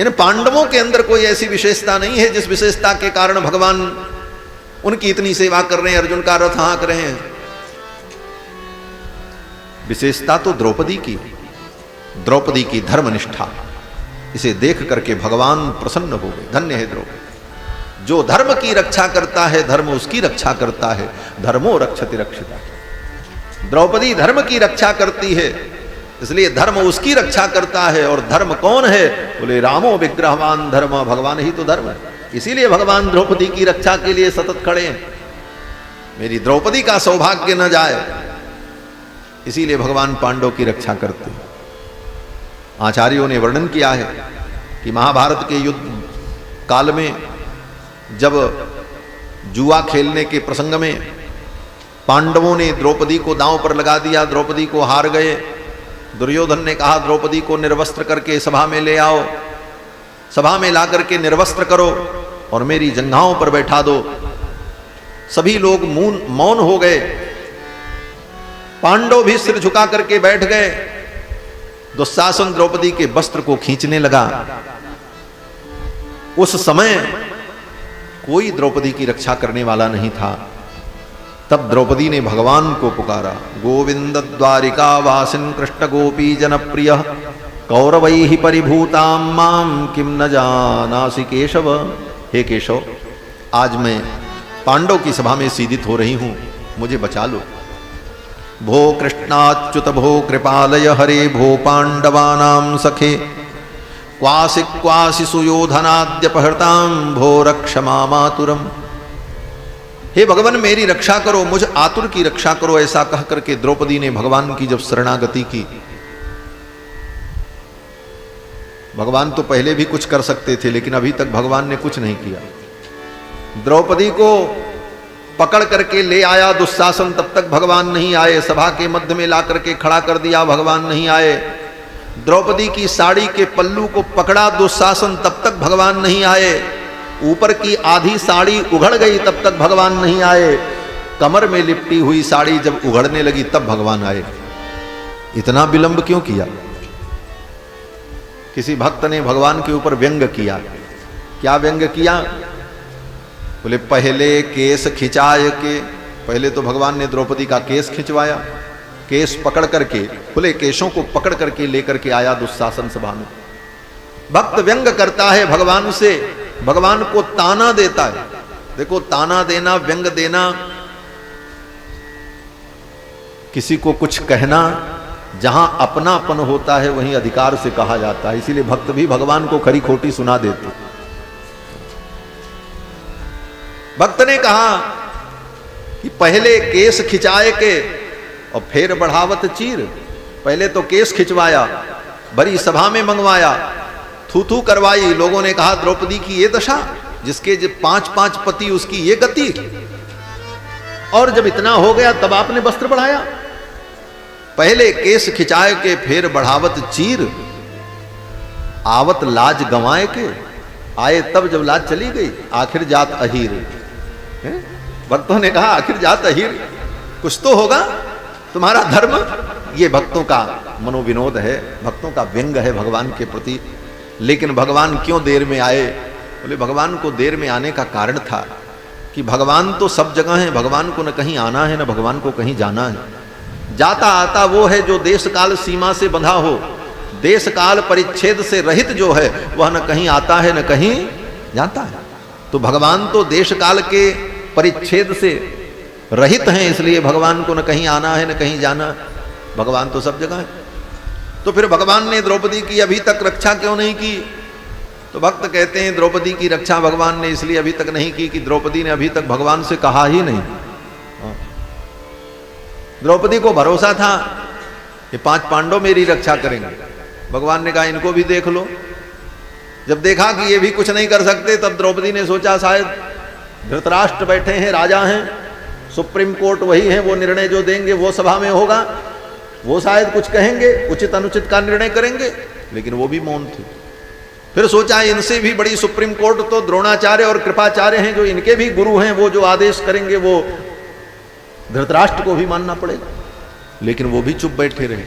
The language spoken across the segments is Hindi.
इन पांडवों के अंदर कोई ऐसी विशेषता नहीं है जिस विशेषता के कारण भगवान उनकी इतनी सेवा कर रहे हैं, अर्जुन का रथ हाँक रहे हैं। विशेषता तो द्रौपदी की धर्मनिष्ठा, इसे देख करके भगवान प्रसन्न हो गए। धन्य है द्रौपदी, जो धर्म की रक्षा करता है धर्म उसकी रक्षा करता है। धर्मो रक्षति रक्षिता, द्रौपदी धर्म की रक्षा करती है, इसलिए धर्म उसकी रक्षा करता है। और धर्म कौन है? बोले रामो विग्रहवान धर्म, भगवान ही तो धर्म है। इसीलिए भगवान द्रौपदी की रक्षा के लिए सतत खड़े हैं। मेरी द्रौपदी का सौभाग्य न जाए, इसीलिए भगवान पांडव की रक्षा करते हैं। आचार्यों ने वर्णन किया है कि महाभारत के युद्ध काल में जब जुआ खेलने के प्रसंग में पांडवों ने द्रौपदी को दांव पर लगा दिया, द्रौपदी को हार गए। दुर्योधन ने कहा द्रौपदी को निर्वस्त्र करके सभा में ले आओ, सभा में ला करके निर्वस्त्र करो और मेरी जंघाओं पर बैठा दो। सभी लोग मौन हो गए, पांडव भी सिर झुका करके बैठ गए। दुशासन द्रौपदी के वस्त्र को खींचने लगा। उस समय कोई द्रौपदी की रक्षा करने वाला नहीं था। तब द्रौपदी ने भगवान को पुकारा, गोविंद द्वारिका वासिन कृष्ण गोपी जनप्रिय कौरवैहि परिभूतां मां किम न जानासि केशव। हे केशव, आज मैं पांडव की सभा में सीदित हो रही हूं, मुझे बचा लो। भो कृष्णाच्युत भो कृपालय हरे भो पांडवानां सखे क्वासि क्वासि सुयोधनाद्यपहृतां भो रक्ष मामातुरम। हे भगवान मेरी रक्षा करो, मुझ आतुर की रक्षा करो। ऐसा कह करके द्रौपदी ने भगवान की जब शरणागति की, भगवान तो पहले भी कुछ कर सकते थे लेकिन अभी तक भगवान ने कुछ नहीं किया। द्रौपदी को पकड़ करके ले आया दुशासन, तब तक भगवान नहीं आए। सभा के मध्य में ला करके खड़ा कर दिया, भगवान नहीं आए। द्रौपदी की साड़ी के पल्लू को पकड़ा दुशासन, तब तक भगवान नहीं आए। ऊपर की आधी साड़ी उघड़ गई, तब तक भगवान नहीं आए। कमर में लिपटी हुई साड़ी जब उघड़ने लगी तब भगवान आए। इतना विलंब क्यों किया? किसी भक्त ने भगवान के ऊपर व्यंग किया। क्या व्यंग किया? बोले पहले केस खिंचाए के, पहले तो भगवान ने द्रौपदी का केस खिंचवाया, केस पकड़ करके, खुले केशों को पकड़ करके लेकर के आया दुशासन सभा में। भक्त व्यंग करता है भगवान से, भगवान को ताना देता है। देखो ताना देना, व्यंग देना, किसी को कुछ कहना, जहां अपनापन होता है वहीं अधिकार से कहा जाता है। इसीलिए भक्त भी भगवान को खरी खोटी सुना देते। भक्त ने कहा कि पहले केस खिंचाए के और फिर बढ़ावत चीर। पहले तो केस खिंचवाया, बड़ी सभा में मंगवाया, थू थू करवाई। लोगों ने कहा द्रौपदी की ये दशा, जिसके 5-5 पति उसकी ये गति। और जब इतना हो गया तब आपने वस्त्र बढ़ाया। पहले केस खिंचाए के फिर बढ़ावत चीर, आवत लाज गंवाए के। आए तब जब लाज चली गई, आखिर जात अहीर। भक्तों ने कहा आखिर जात अहीर, कुछ तो होगा तुम्हारा धर्म। ये भक्तों का मनोविनोद है, भक्तों का व्यंग है भगवान के प्रति। लेकिन भगवान क्यों देर में आए? बोले भगवान को देर में आने का कारण था कि भगवान तो सब जगह है, भगवान को न कहीं आना है न भगवान को कहीं जाना है। जाता आता वो है जो देश काल सीमा से बंधा हो, देश काल परिच्छेद से रहित जो है वह न कहीं आता है न कहीं जाता है। तो भगवान तो देश काल के परिच्छेद से रहित हैं, इसलिए भगवान को न कहीं आना है न कहीं जाना। भगवान तो सब जगह है। तो फिर भगवान ने द्रौपदी की अभी तक रक्षा क्यों नहीं की? तो भक्त कहते हैं द्रौपदी की रक्षा भगवान ने इसलिए अभी तक नहीं की कि द्रौपदी ने अभी तक भगवान से कहा ही नहीं। द्रौपदी को भरोसा था ये 5 पांडव मेरी रक्षा करेंगे। भगवान ने कहा इनको भी देख लो। जब देखा कि ये भी कुछ नहीं कर सकते, तब द्रौपदी ने सोचा शायद धृतराष्ट्र बैठे हैं, राजा हैं, सुप्रीम कोर्ट वही है, वो निर्णय जो देंगे वो सभा में होगा, वो शायद कुछ कहेंगे, उचित अनुचित का निर्णय करेंगे। लेकिन वो भी मौन थे। फिर सोचा इनसे भी बड़ी सुप्रीम कोर्ट तो द्रोणाचार्य और कृपाचार्य हैं, जो इनके भी गुरु हैं, वो जो आदेश करेंगे वो धृतराष्ट्र को भी मानना पड़ेगा। लेकिन वो भी चुप बैठे रहे।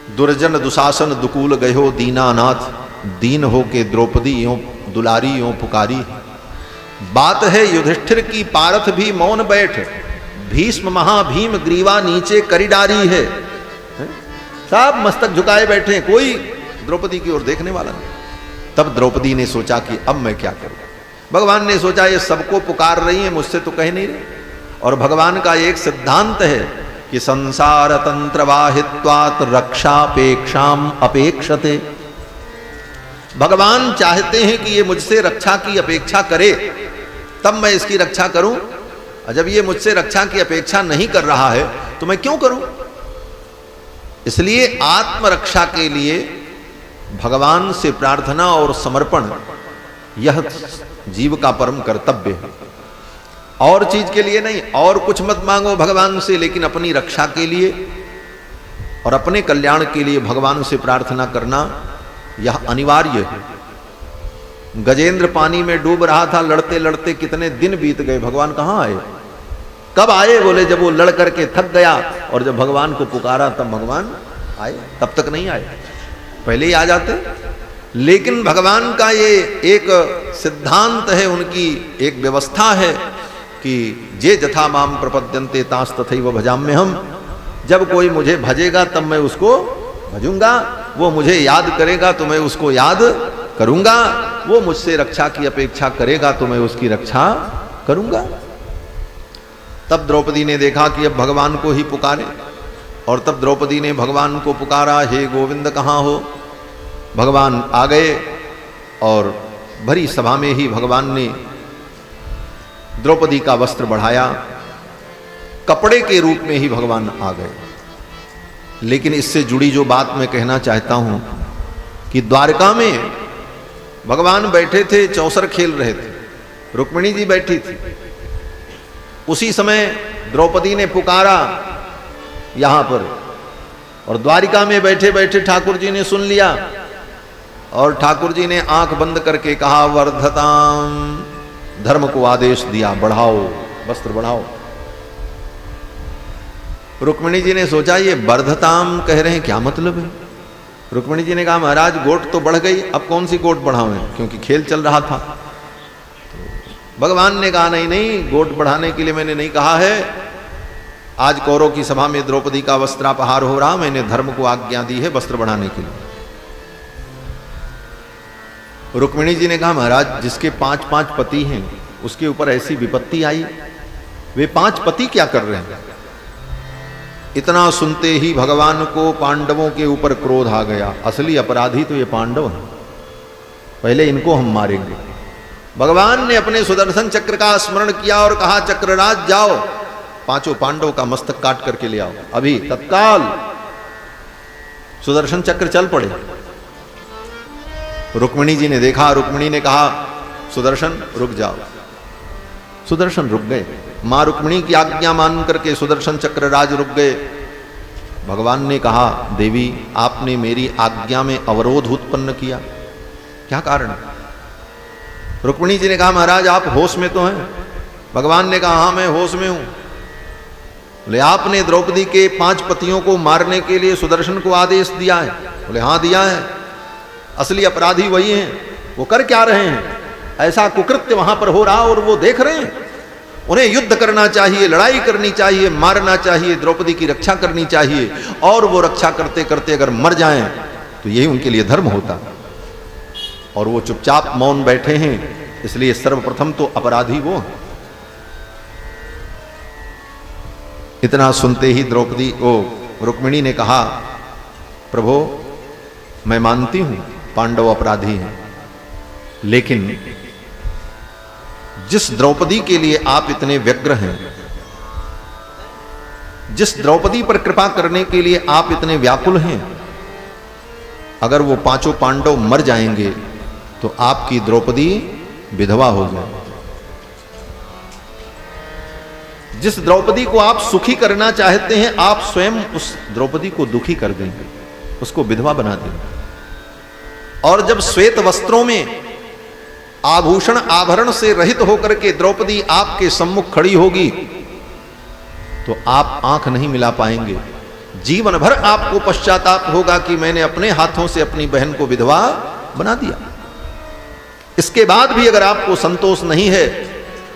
दुर्जन दुशासन दुकूल गयो दीनानाथ, दीन हो के द्रौपदी यों दुलारी यों पुकारी। बात है युधिष्ठिर की पारथ भी मौन बैठ, भीष्म महाभीम ग्रीवा नीचे करी डारी है। सब मस्तक झुकाए बैठे, कोई द्रौपदी की ओर देखने वाला नहीं। तब द्रौपदी ने सोचा कि अब मैं क्या करूं। भगवान ने सोचा ये सबको पुकार रही है, मुझसे तो कह नहीं रही। और भगवान का एक सिद्धांत है कि संसार तंत्र वाहित्वात् रक्षापेक्षाम अपेक्षते। भगवान चाहते हैं कि ये मुझसे रक्षा की अपेक्षा करे, तब मैं इसकी रक्षा करूं। और जब ये मुझसे रक्षा की अपेक्षा नहीं कर रहा है तो मैं क्यों करूं। इसलिए आत्मरक्षा के लिए भगवान से प्रार्थना और समर्पण यह जीव का परम कर्तव्य है। और चीज के लिए नहीं, और कुछ मत मांगो भगवान से, लेकिन अपनी रक्षा के लिए और अपने कल्याण के लिए भगवान से प्रार्थना करना यह अनिवार्य है। गजेंद्र पानी में डूब रहा था, लड़ते लड़ते कितने दिन बीत गए, भगवान कहाँ आए। कब आए? बोले जब वो लड़ करके थक गया और जब भगवान को पुकारा तब भगवान आए, तब तक नहीं आए, पहले ही आ जाते। लेकिन भगवान का ये एक सिद्धांत है, उनकी एक व्यवस्था है कि जे जथा माम प्रपद्यन्ते तास तथैव भजाम्यहम्। जब कोई मुझे भजेगा तब मैं उसको भजूंगा, वो मुझे याद करेगा तो मैं उसको याद करूंगा, वो मुझसे रक्षा की अपेक्षा करेगा तो मैं उसकी रक्षा करूंगा। तब द्रौपदी ने देखा कि अब भगवान को ही पुकारे, और तब द्रौपदी ने भगवान को पुकारा, हे गोविंद कहाँ हो। भगवान आ गए और भरी सभा में ही भगवान ने द्रौपदी का वस्त्र बढ़ाया, कपड़े के रूप में ही भगवान आ गए। लेकिन इससे जुड़ी जो बात मैं कहना चाहता हूं कि द्वारका में भगवान बैठे थे, चौसर खेल रहे थे, रुक्मिणी जी बैठी थी। उसी समय द्रौपदी ने पुकारा यहां पर, और द्वारिका में बैठे बैठे ठाकुर जी ने सुन लिया, और ठाकुर जी ने आंख बंद करके कहा वर्धताम, धर्म को आदेश दिया, बढ़ाओ, वस्त्र बढ़ाओ। रुक्मिणी जी ने सोचा ये वर्धताम कह रहे हैं, क्या मतलब है। रुक्मिणी जी ने कहा महाराज गोट तो बढ़ गई, अब कौन सी गोट बढ़ावें, क्योंकि खेल चल रहा था। तो भगवान ने कहा नहीं नहीं, गोट बढ़ाने के लिए मैंने नहीं कहा है। आज कौरव की सभा में द्रौपदी का वस्त्रापहार हो रहा, मैंने धर्म को आज्ञा दी है वस्त्र बढ़ाने के लिए। रुक्मिणी जी ने कहा महाराज जिसके 5-5 पति हैं उसके ऊपर ऐसी विपत्ति आई, वे 5 पति क्या कर रहे हैं। इतना सुनते ही भगवान को पांडवों के ऊपर क्रोध आ गया। असली अपराधी तो ये पांडव हैं, पहले इनको हम मारेंगे। भगवान ने अपने सुदर्शन चक्र का स्मरण किया और कहा चक्रराज जाओ, 5 पांडव का मस्तक काट करके ले आओ। अभी तत्काल सुदर्शन चक्र चल पड़े। रुक्मिणी जी ने देखा, रुक्मिणी ने कहा सुदर्शन रुक जाओ। सुदर्शन रुक गए, मां रुक्मिणी की आज्ञा मान करके सुदर्शन चक्र राज रुक गए। भगवान ने कहा देवी आपने मेरी आज्ञा में अवरोध उत्पन्न किया, क्या कारण। रुक्मिणी जी ने कहा महाराज आप होश में तो हैं। भगवान ने कहा हाँ मैं होश में हूं। बोले आपने द्रौपदी के 5 पतियों को मारने के लिए सुदर्शन को आदेश दिया है। बोले हाँ दिया है। असली अपराधी वही हैं, वो कर क्या रहे हैं, ऐसा कुकृत्य वहां पर हो रहा और वो देख रहे हैं। उन्हें युद्ध करना चाहिए, लड़ाई करनी चाहिए, मारना चाहिए, द्रौपदी की रक्षा करनी चाहिए, और वो रक्षा करते करते अगर मर जाएं तो यही उनके लिए धर्म होता। और वो चुपचाप मौन बैठे हैं, इसलिए सर्वप्रथम तो अपराधी वो हैं। इतना सुनते ही द्रौपदी रुक्मिणी ने कहा प्रभु मैं मानती हूं पांडव अपराधी हैं, लेकिन जिस द्रौपदी के लिए आप इतने व्यग्र हैं, जिस द्रौपदी पर कृपा करने के लिए आप इतने व्याकुल हैं, अगर वो 5 पांडव मर जाएंगे तो आपकी द्रौपदी विधवा हो जाए। जिस द्रौपदी को आप सुखी करना चाहते हैं आप स्वयं उस द्रौपदी को दुखी कर देंगे, उसको विधवा बना देंगे। और जब श्वेत वस्त्रों में आभूषण आभरण से रहित होकर के द्रौपदी आपके सम्मुख खड़ी होगी तो आप आंख नहीं मिला पाएंगे, जीवन भर आपको पश्चाताप होगा कि मैंने अपने हाथों से अपनी बहन को विधवा बना दिया। इसके बाद भी अगर आपको संतोष नहीं है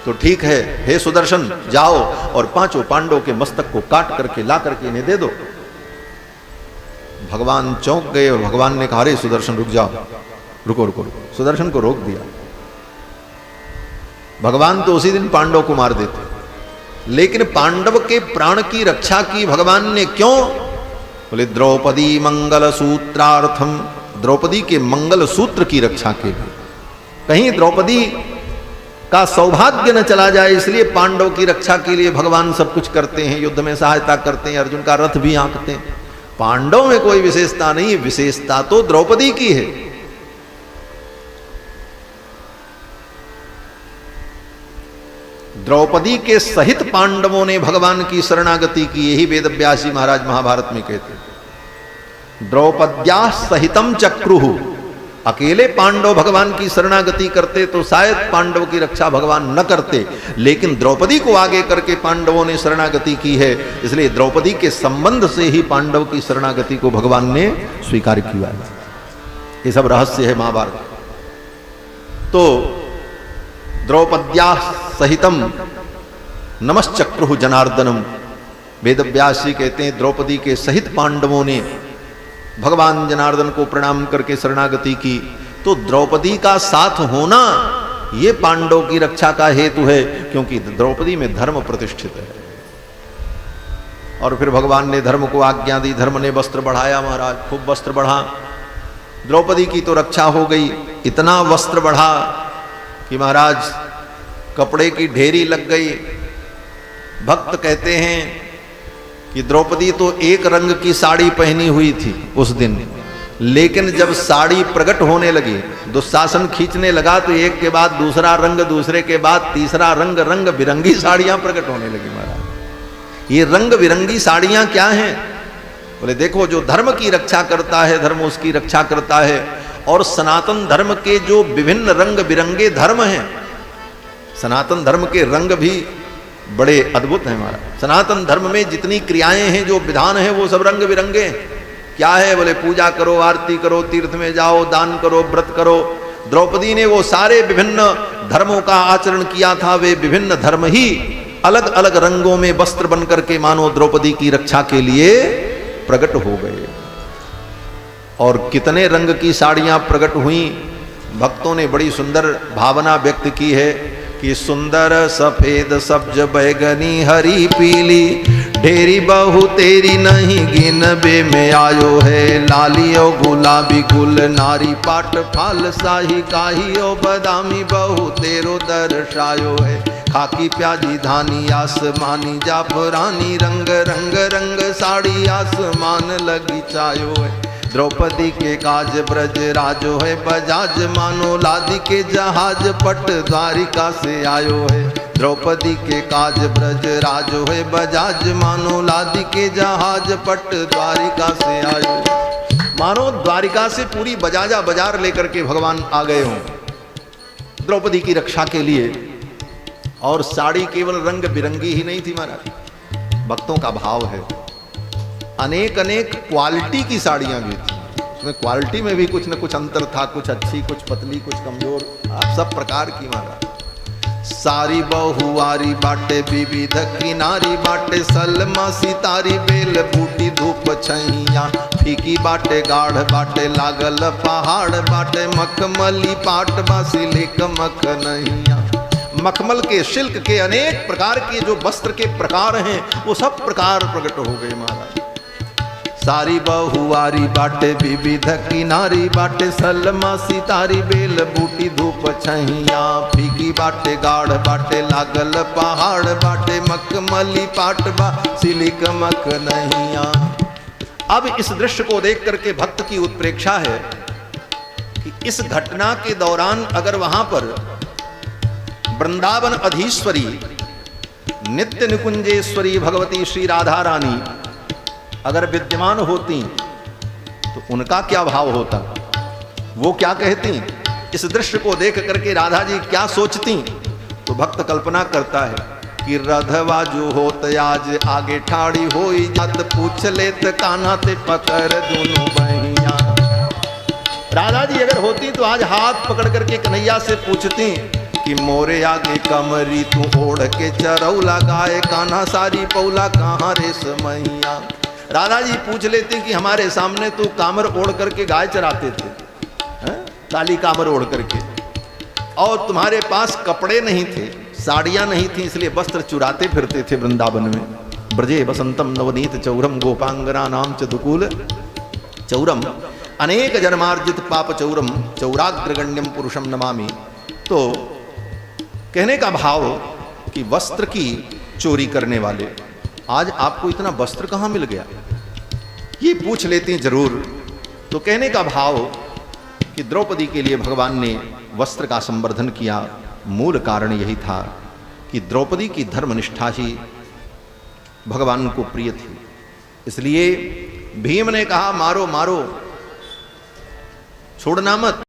तो ठीक है, हे सुदर्शन जाओ और 5 पांडवों के मस्तक को काट करके ला करके इन्हें दे दो। भगवान चौंक गए और भगवान ने कहा, अरे सुदर्शन रुक जाओ, रुको रुको रुको। सुदर्शन को रोक दिया। भगवान तो उसी दिन पांडव को मार देते, लेकिन पांडव के प्राण की रक्षा की भगवान ने क्यों? बोले द्रौपदी मंगल सूत्रार्थम, द्रौपदी के मंगल सूत्र की रक्षा के लिए, कहीं द्रौपदी का सौभाग्य न चला जाए, इसलिए पांडव की रक्षा के लिए भगवान सब कुछ करते हैं, युद्ध में सहायता करते हैं, अर्जुन का रथ भी हाँकते हैं। पांडव में कोई विशेषता नहीं, विशेषता तो द्रौपदी की है। द्रौपदी के सहित पांडवों ने भगवान की शरणागति की, यही वेद व्यास जी महाराज महाभारत में कहते हैं। द्रौपद्या सहितम चक्रुहु, अकेले पांडव भगवान की शरणागति करते तो शायद पांडव की रक्षा भगवान न करते, लेकिन द्रौपदी को आगे करके पांडवों ने शरणागति की है, इसलिए द्रौपदी के संबंध से ही पांडव की शरणागति को भगवान ने स्वीकार किया है। ये सब रहस्य है महाभारत। तो द्रौपद्या सहितम नमश्चक्रुहु जनार्दनम, वेद व्यास जी कहते हैं द्रौपदी के सहित पांडवों ने भगवान जनार्दन को प्रणाम करके शरणागति की। तो द्रौपदी का साथ होना ये पांडव की रक्षा का हेतु है, क्योंकि द्रौपदी में धर्म प्रतिष्ठित है। और फिर भगवान ने धर्म को आज्ञा दी, धर्म ने वस्त्र बढ़ाया महाराज, खूब वस्त्र बढ़ा। द्रौपदी की तो रक्षा हो गई, इतना वस्त्र बढ़ा कि महाराज कपड़े की ढेरी लग गई। भक्त कहते हैं कि द्रौपदी तो एक रंग की साड़ी पहनी हुई थी उस दिन, लेकिन जब साड़ी प्रकट होने लगी, दुशासन खींचने लगा, तो एक के बाद दूसरा रंग, दूसरे के बाद तीसरा रंग, रंग बिरंगी साड़ियां प्रकट होने लगी महाराज। ये रंग बिरंगी साड़ियां क्या हैं? बोले देखो, जो धर्म की रक्षा करता है, धर्म उसकी रक्षा करता है। और सनातन धर्म के जो विभिन्न रंग बिरंगे धर्म हैं, सनातन धर्म के रंग भी बड़े अद्भुत हैं महाराज। सनातन धर्म में जितनी क्रियाएं हैं, जो विधान हैं, वो सब रंग बिरंगे। क्या है? बोले पूजा करो, आरती करो, तीर्थ में जाओ, दान करो, व्रत करो। द्रौपदी ने वो सारे विभिन्न धर्मों का आचरण किया था। वे विभिन्न धर्म ही अलग अलग रंगों में वस्त्र बन करके मानो द्रौपदी की रक्षा के लिए प्रकट हो गए। और कितने रंग की साड़ियां प्रकट हुई। भक्तों ने बड़ी सुंदर भावना व्यक्त की है कि सुंदर सफेद सब्ज बैगनी हरी पीली, ढेरी बहु तेरी नहीं गिनबे में आयो है। लाली ओ गुलाबी गुल नारी पाट फाल शाही काही ओ बदामी बहु तेरो दर्शायो है। खाकी प्याजी धानी आसमानी जाफरानी, रंग रंग रंग साड़ी आसमान लगी चायो है। द्रौपदी के काज ब्रज राजो है, बजाज मानो लादी के जहाज पट द्वारिका से आयो है। द्रौपदी के काज ब्रज राजो है, बजाज मानो लादी के जहाज पट द्वारिका से आयो। मानो द्वारिका से पूरी बजाजा बाजार लेकर के भगवान आ गए हों द्रौपदी की रक्षा के लिए। और साड़ी केवल रंग बिरंगी ही नहीं थी महाराज, भक्तों का भाव है, अनेक अनेक क्वालिटी की साड़ियां भी थी। उसमें क्वालिटी में भी कुछ न कुछ अंतर था, कुछ अच्छी, कुछ पतली, कुछ कमजोर, सब प्रकार की महाराज। सारी बहुवारी बाटे विविध किनारी बाटे, सलमा सितारी बेल बूटी धूप छैया। फीकी बाटे गाढ़ बाटे लागल पहाड़ बाटे, मखमली पाट बासी लेक मख नैया। मखमल के शिल्क के अनेक प्रकार के जो वस्त्र के प्रकार हैं, वो सब प्रकार प्रकट हो गए महाराज। सारी बहुवारी बाटे विविध किनारी बाटे, सलमा सितारी बेल बूटी धूप छैया। फीकी बाटे गाढ़ बाटे लागल पहाड़ बाटे, मखमली पाट बा सिलिक मख नैया। अब इस दृश्य को देख करके भक्त की उत्प्रेक्षा है कि इस घटना के दौरान अगर वहां पर वृंदावन अधीश्वरी नित्य निकुंजेश्वरी भगवती श्री राधा रानी अगर विद्यमान होती तो उनका क्या भाव होता, वो क्या कहती, इस दृश्य को देख करके राधा जी क्या सोचती। तो भक्त कल्पना करता है कि रधवा जो होत आज आगे ठाड़ी होई जात, पूछ लेत कान्हा ते पकड़ दोनों बहिया। राधा जी अगर होती तो आज हाथ पकड़ करके कन्हैया से पूछती कि मोरे आगे कमरी तू ओढ़ के चरौला गाय, कान्हा सारी पौला कहाँ रे समैया। राधा जी पूछ लेती कि हमारे सामने तू कामर ओढ़ करके गाय चराते थे, काली कामर ओढ़ करके, और तुम्हारे पास कपड़े नहीं थे, साड़ियां नहीं थी, इसलिए वस्त्र चुराते फिरते थे वृंदावन में। ब्रजे बसंतम नवनीत चौरम गोपांगना नाम चतुकूल चौरम, अनेक जन्मार्जित पाप चौरम चौराग्रगण्यम पुरुषम नमामि। तो कहने का भाव कि वस्त्र की चोरी करने वाले, आज आपको इतना वस्त्र कहाँ मिल गया, ये पूछ लेते हैं जरूर। तो कहने का भाव कि द्रौपदी के लिए भगवान ने वस्त्र का संवर्धन किया, मूल कारण यही था कि द्रौपदी की धर्मनिष्ठा ही भगवान को प्रिय थी। इसलिए भीम ने कहा मारो मारो, छोड़ना मत।